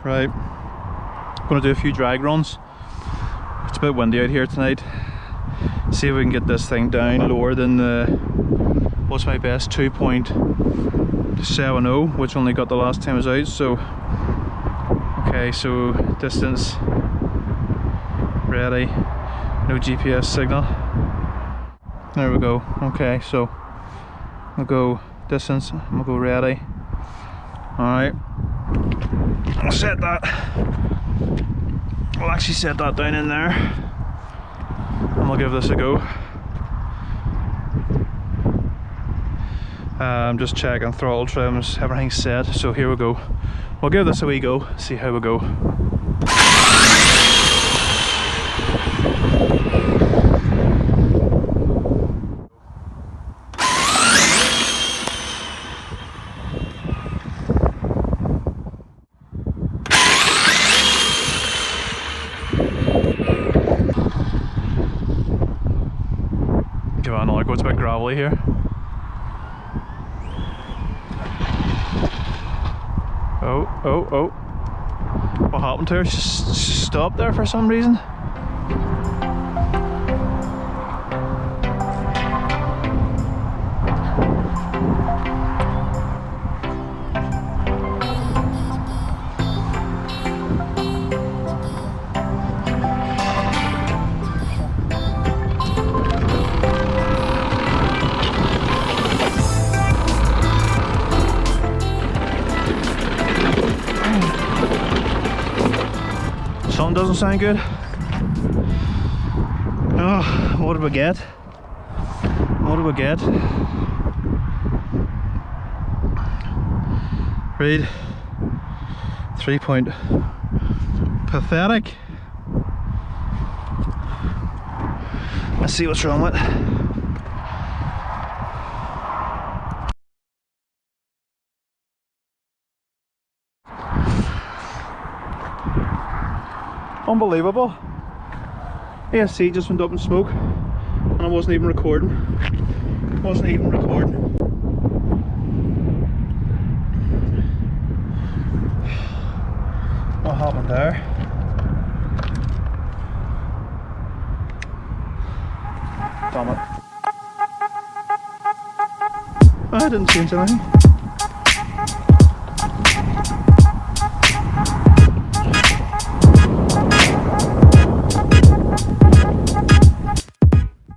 Right, gonna do a few drag runs. It's a bit windy out here tonight. See if we can get this thing down lower than the, what's my best, 2.70, which only got the last time I was out. So okay, so distance ready, no GPS signal. There we go. Okay, so I'll go distance, I'm gonna go ready. Alright, I'll set that, I'll actually set that down in there and we'll give this a go. I'm just checking throttle trims, everything's set, so here we go. We'll give this a wee go, see how we go. Come on, like it's a bit gravelly here. Oh. What happened to her? She stopped there for some reason. Something doesn't sound good. Oh, what did we get? What did we get? Read 3 point pathetic. Let's see what's wrong with it. Unbelievable. ASC just went up in smoke and I wasn't even recording. What happened there? Damn it. I didn't change anything.